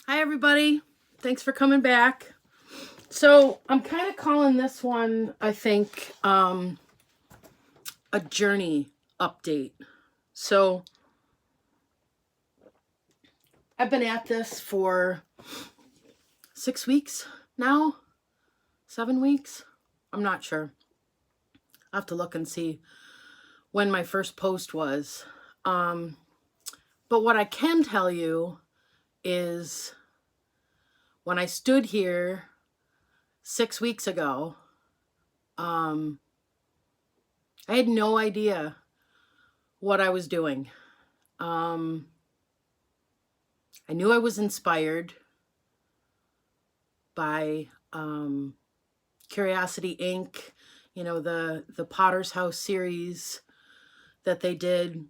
Hi, everybody. Thanks for coming back. So I'm kind of calling this one, I think, a journey update. So I've been at this for 6 weeks now, 7 weeks. I'm not sure. I'll have to look and see when my first post was. But what I can tell you is when I stood here 6 weeks ago, I had no idea what I was doing. I knew I was inspired by Curiosity Inc., the Potter's House series that they did.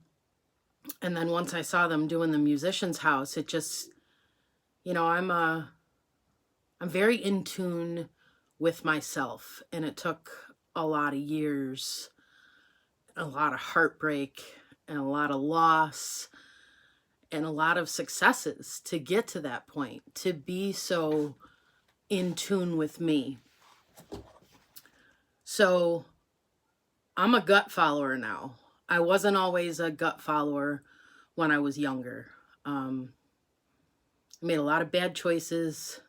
And then once I saw them doing the Musician's House, it just, I'm very in tune with myself. And it took a lot of years, a lot of heartbreak, and a lot of loss, and a lot of successes to get to that point, to be so in tune with me. So I'm a gut follower now. I wasn't always a gut follower when I was younger. I made a lot of bad choices,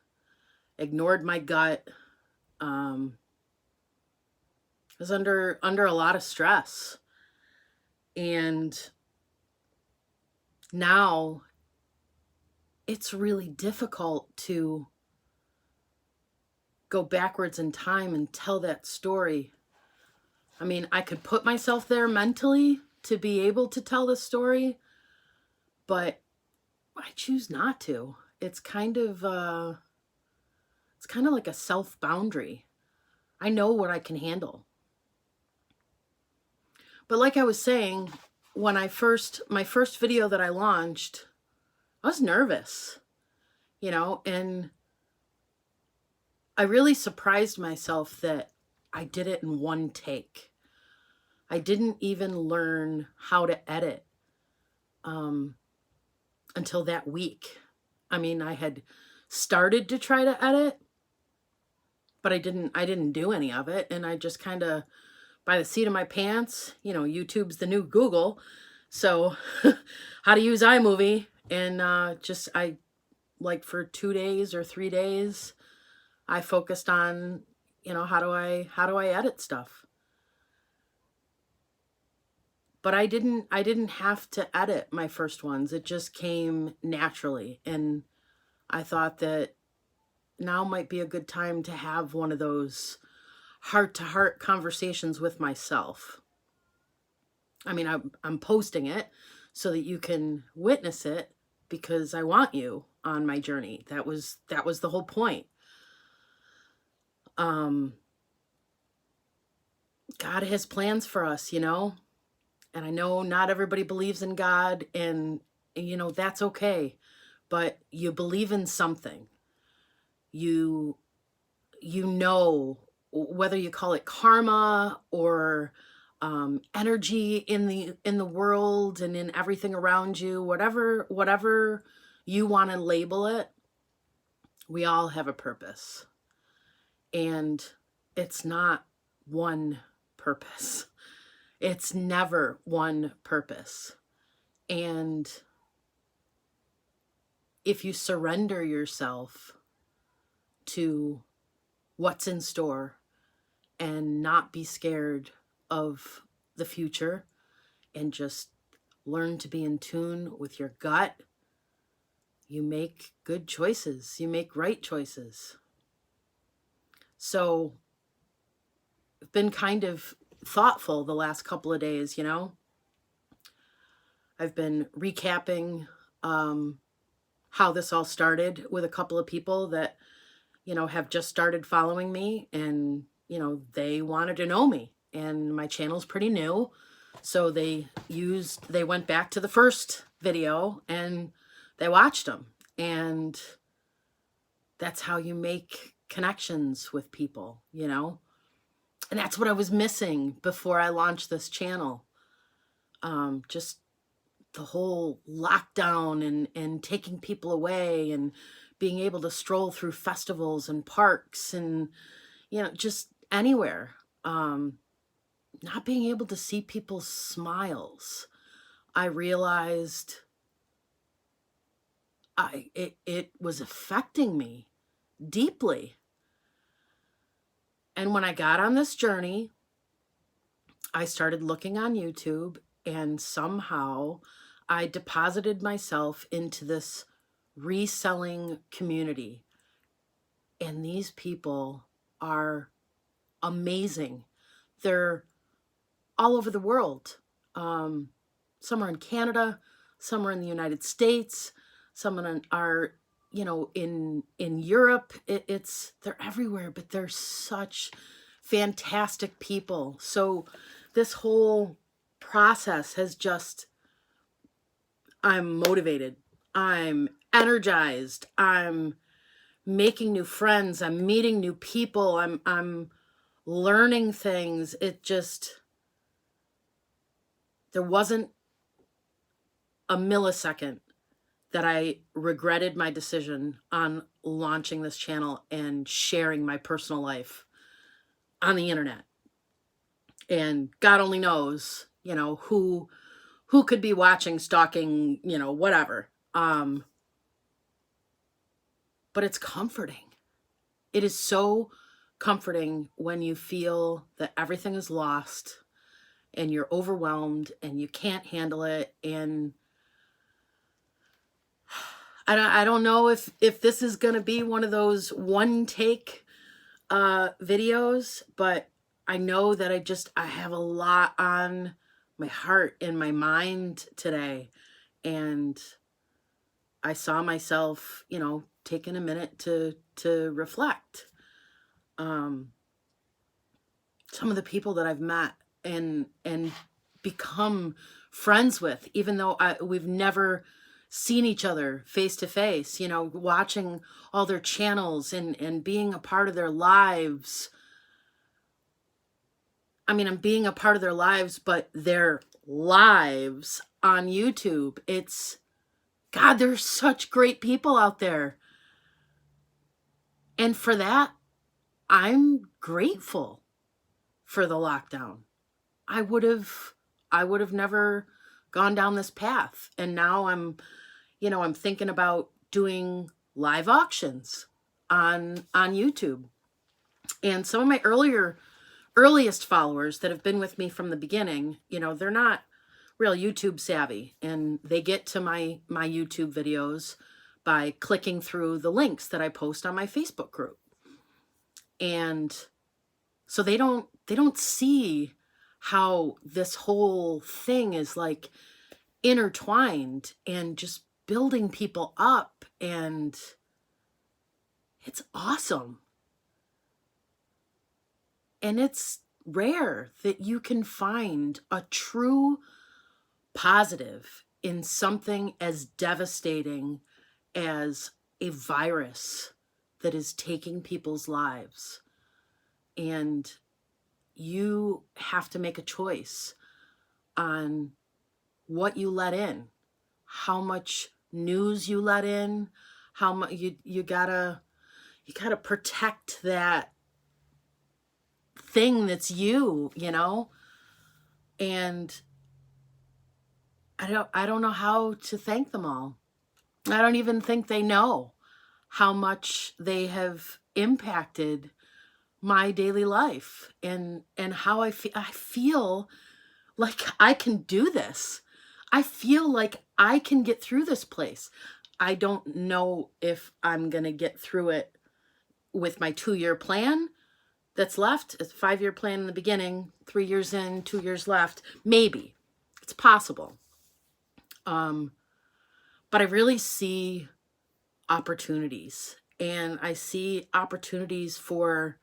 ignored my gut. I was under a lot of stress. And now it's really difficult to go backwards in time and tell that story. I mean, I could put myself there mentally to be able to tell the story, but I choose not to. It's kind of like a self boundary. I know what I can handle. But like I was saying, when my first video that I launched, I was nervous, and I really surprised myself that I did it in one take. I didn't even learn how to edit until that week. I mean, I had started to try to edit, but I didn't do any of it. And I just kind of, by the seat of my pants, YouTube's the new Google. So how to use iMovie. And I like for 2 days or 3 days, I focused on, how do I edit stuff? But I didn't have to edit my first ones. It just came naturally. And I thought that now might be a good time to have one of those heart-to-heart conversations with myself. I mean, I'm posting it so that you can witness it because I want you on my journey. That was the whole point. God has plans for us, and I know not everybody believes in God, and that's okay, but you believe in something. You know, whether you call it karma or energy in the world and in everything around you, whatever you want to label it, we all have a purpose. And it's not one purpose. It's never one purpose. And if you surrender yourself to what's in store and not be scared of the future and just learn to be in tune with your gut, you make good choices. You make right choices. So I've been kind of thoughtful the last couple of days, I've been recapping how this all started with a couple of people that, have just started following me, and, they wanted to know me, and my channel's pretty new. So they went back to the first video and they watched them. And that's how you make connections with people, And that's what I was missing before I launched this channel. Just the whole lockdown and taking people away and being able to stroll through festivals and parks and, just anywhere. Not being able to see people's smiles. I realized it was affecting me deeply. And when I got on this journey, I started looking on YouTube, and somehow I deposited myself into this reselling community. And these people are amazing. They're all over the world. Some are in Canada, some are in the United States, some are in Europe. They're everywhere, but they're such fantastic people. So this whole process has just, I'm motivated, I'm energized, I'm making new friends, I'm meeting new people, I'm learning things. There wasn't a millisecond that I regretted my decision on launching this channel and sharing my personal life on the internet. And God only knows, who could be watching, stalking, whatever. But it's comforting. It is so comforting when you feel that everything is lost and you're overwhelmed and you can't handle it. And I don't know if this is going to be one of those one take videos, but I know that I have a lot on my heart and my mind today. And I saw myself, taking a minute to reflect. Some of the people that I've met and become friends with, even though we've never seen each other face to face, watching all their channels and being a part of their lives. I mean, I'm being a part of their lives, but their lives on YouTube. God, there's such great people out there. And for that, I'm grateful for the lockdown. I would have never gone down this path. And now I'm thinking about doing live auctions on YouTube. And some of my earliest followers that have been with me from the beginning, they're not real YouTube savvy, and they get to my YouTube videos by clicking through the links that I post on my Facebook group. And so they don't see how this whole thing is like intertwined and just building people up, and it's awesome. And it's rare that you can find a true positive in something as devastating as a virus that is taking people's lives. And you have to make a choice on what you let in, how much news you let in, how much you gotta protect that thing that's you. And I don't know how to thank them all. I don't even think they know how much they have impacted my daily life and how I feel like I can do this. I feel like I can get through this place. I don't know if I'm going to get through it with my 2-year plan that's left. It's a 5-year plan in the beginning, 3 years in, 2 years left. Maybe. It's possible. But I really see opportunities, and I see opportunities for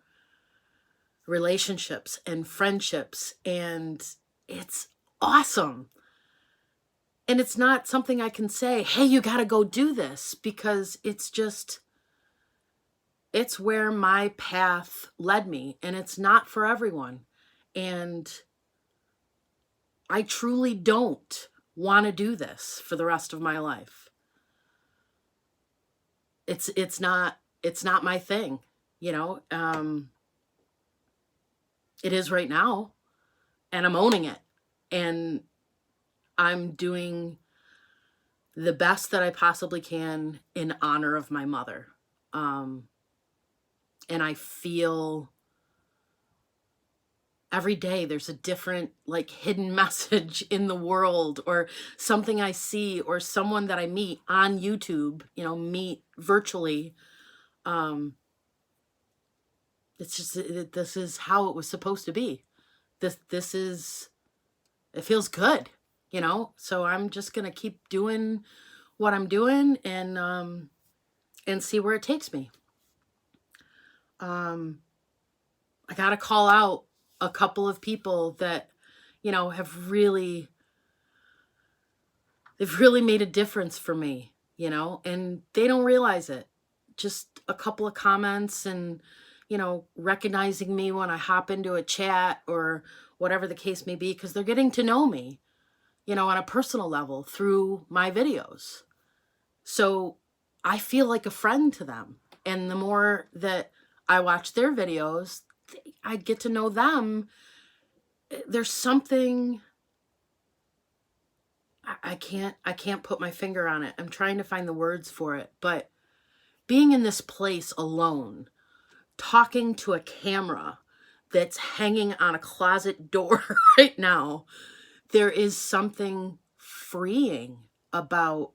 relationships and friendships, and it's awesome. And it's not something I can say, hey, you got to go do this, because it's where my path led me, and it's not for everyone. And I truly don't want to do this for the rest of my life. it's not my thing, you know. It is right now, and I'm owning it, and I'm doing the best that I possibly can in honor of my mother. And I feel every day there's a different like hidden message in the world, or something I see, or someone that I meet on YouTube, you know, meet virtually. It's just, this is how it was supposed to be. This is, it feels good, you know? So I'm just going to keep doing what I'm doing, and see where it takes me. I got to call out a couple of people that, you know, they've really made a difference for me, you know, and they don't realize it. Just a couple of comments, and, you know, recognizing me when I hop into a chat or whatever the case may be, because they're getting to know me, you know, on a personal level through my videos. So I feel like a friend to them. And the more that I watch their videos, I get to know them. There's something, I can't put my finger on it. I'm trying to find the words for it, but being in this place alone, talking to a camera that's hanging on a closet door right now, there is something freeing about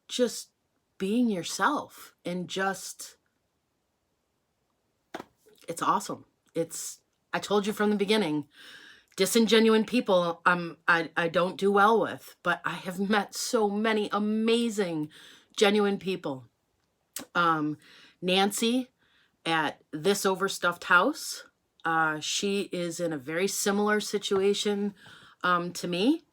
just being yourself, and just, it's awesome. I told you from the beginning, disingenuine people I don't do well with, but I have met so many amazing, genuine people. Nancy at This Overstuffed House, she is in a very similar situation to me.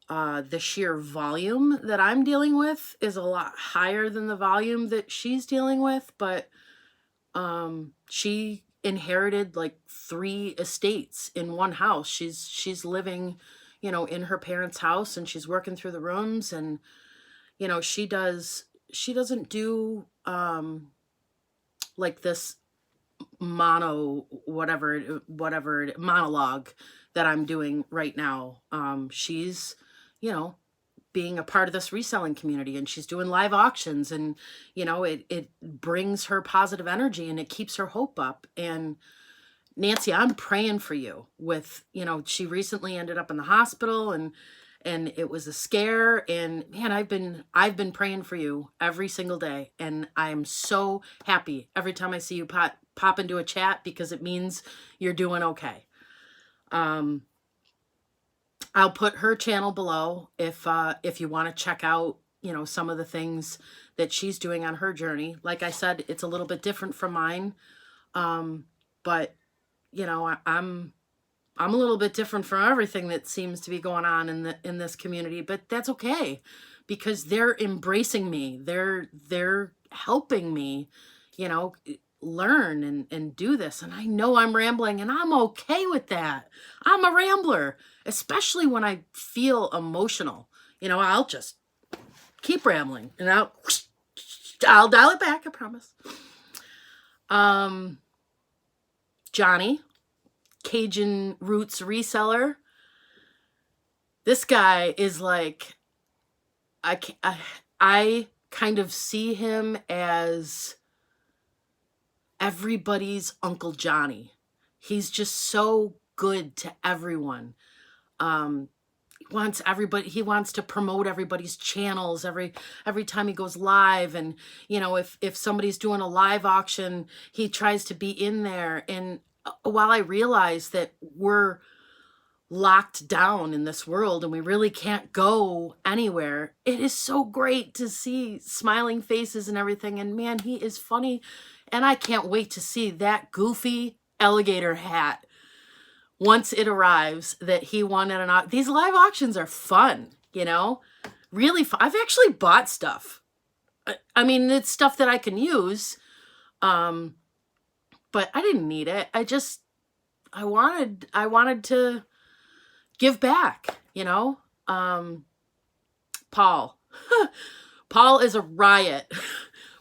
The sheer volume that I'm dealing with is a lot higher than the volume that she's dealing with, but she inherited like 3 estates in one house. She's living, you know, in her parents' house, and she's working through the rooms, and, you know, she doesn't do like this monologue that I'm doing right now. She's, you know, being a part of this reselling community, and she's doing live auctions, and, you know, it brings her positive energy, and it keeps her hope up. And Nancy, I'm praying for you with, you know, she recently ended up in the hospital, and it was a scare, and man, I've been praying for you every single day, and I'm so happy every time I see you pop into a chat, because it means you're doing okay. I'll put her channel below if you want to check out, you know, some of the things that she's doing on her journey. Like I said, it's a little bit different from mine, but, you know, I'm a little bit different from everything that seems to be going on in this community, but that's okay, because they're embracing me. They're helping me, you know, learn and do this. And I know I'm rambling, and I'm okay with that. I'm a rambler, especially when I feel emotional. You know, I'll just keep rambling, and I'll dial it back, I promise. Johnny, Cajun Roots Reseller. This guy is like, I kind of see him as everybody's Uncle Johnny. He's just so good to everyone. He wants to promote everybody's channels every time he goes live. And, you know, if somebody's doing a live auction, he tries to be in there. And while I realize that we're locked down in this world and we really can't go anywhere, it is so great to see smiling faces and everything. And man, he is funny. And I can't wait to see that goofy alligator hat once it arrives that he won at an auction. These live auctions are fun, you know, really fun. I've actually bought stuff. I mean, it's stuff that I can use, but I didn't need it. I wanted to give back, you know. Paul. Paul is a riot.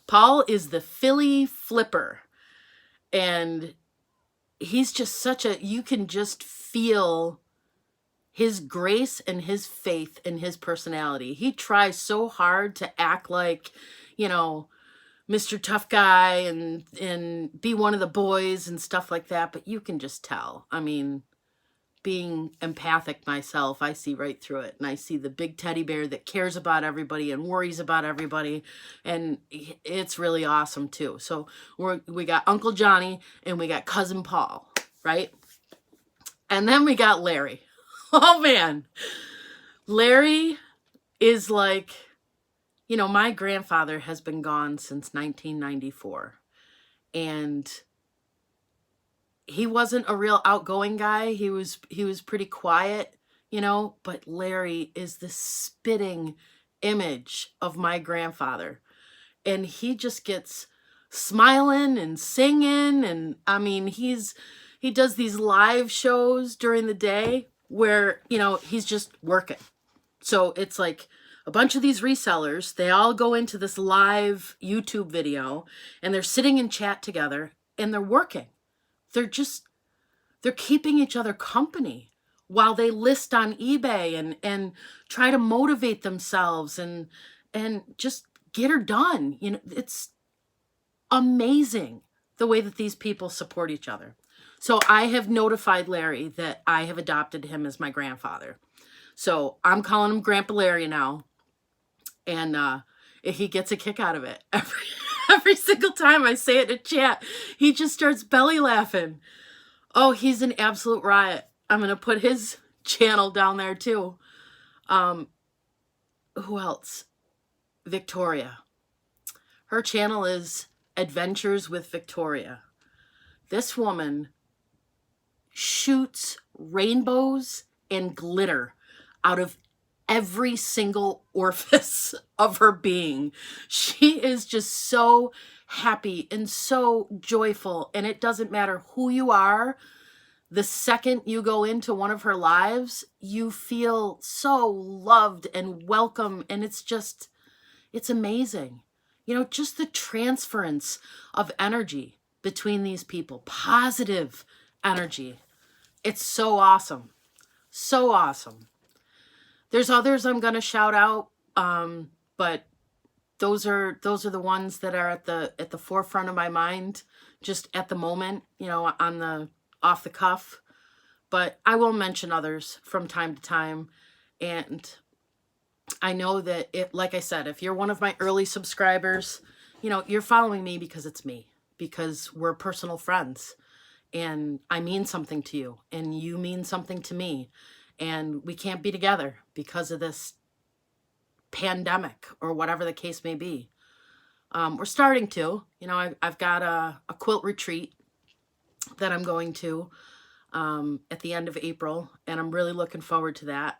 Paul is the Philly flipper. And he's just such a, you can just feel his grace and his faith and his personality. He tries so hard to act like, you know, Mr. Tough Guy and be one of the boys and stuff like that. But you can just tell. I mean, being empathic myself, I see right through it. And I see the big teddy bear that cares about everybody and worries about everybody. And it's really awesome too. So we got Uncle Johnny and we got Cousin Paul, right? And then we got Larry. Oh man. Larry is like, you know, my grandfather has been gone since 1994. And he wasn't a real outgoing guy. He was pretty quiet, you know, but Larry is the spitting image of my grandfather. And he just gets smiling and singing. And I mean, he does these live shows during the day where, you know, he's just working. So it's like a bunch of these resellers, they all go into this live YouTube video and they're sitting in chat together and they're working. They're keeping each other company while they list on eBay and try to motivate themselves and just get her done. You know, it's amazing the way that these people support each other. So I have notified Larry that I have adopted him as my grandfather. So I'm calling him Grandpa Larry now. And he gets a kick out of it. Every single time I say it in chat, he just starts belly laughing. Oh, he's an absolute riot. I'm going to put his channel down there too. Who else? Victoria. Her channel is Adventures with Victoria. This woman shoots rainbows and glitter out of every single orifice of her being. She is just so happy and so joyful. And it doesn't matter who you are. The second you go into one of her lives, you feel so loved and welcome. And it's amazing. You know, just the transference of energy between these people, positive energy. It's so awesome. So awesome. There's others I'm going to shout out, but those are the ones that are at the forefront of my mind, just at the moment, you know, on the off the cuff. But I will mention others from time to time, and I know that like I said, if you're one of my early subscribers, you know, you're following me because it's me, because we're personal friends, and I mean something to you, and you mean something to me. And we can't be together because of this pandemic or whatever the case may be. We're starting to, you know, I've got a quilt retreat that I'm going to at the end of April, and I'm really looking forward to that.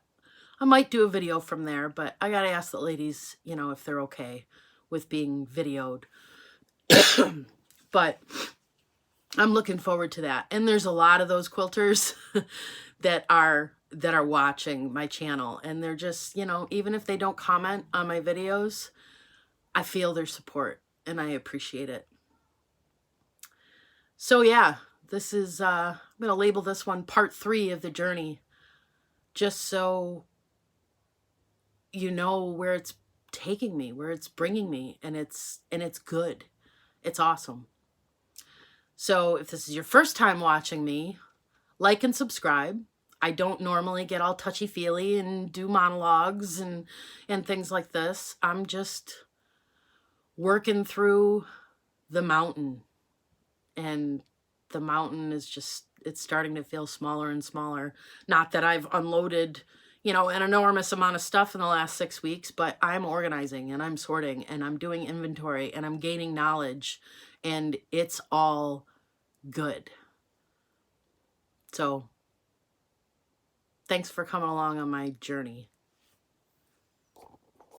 I might do a video from there, but I got to ask the ladies, you know, if they're okay with being videoed. But I'm looking forward to that. And there's a lot of those quilters that are watching my channel, and they're just, you know, even if they don't comment on my videos, I feel their support and I appreciate it. So yeah, this is I'm gonna label this one part 3 of the journey, just so you know where it's taking me, where it's bringing me, and it's good. It's awesome. So if this is your first time watching me, like and subscribe. I don't normally get all touchy-feely and do monologues and things like this. I'm just working through the mountain. And the mountain is just, it's starting to feel smaller and smaller. Not that I've unloaded, you know, an enormous amount of stuff in the last 6 weeks, but I'm organizing and I'm sorting and I'm doing inventory and I'm gaining knowledge, and it's all good. So thanks for coming along on my journey.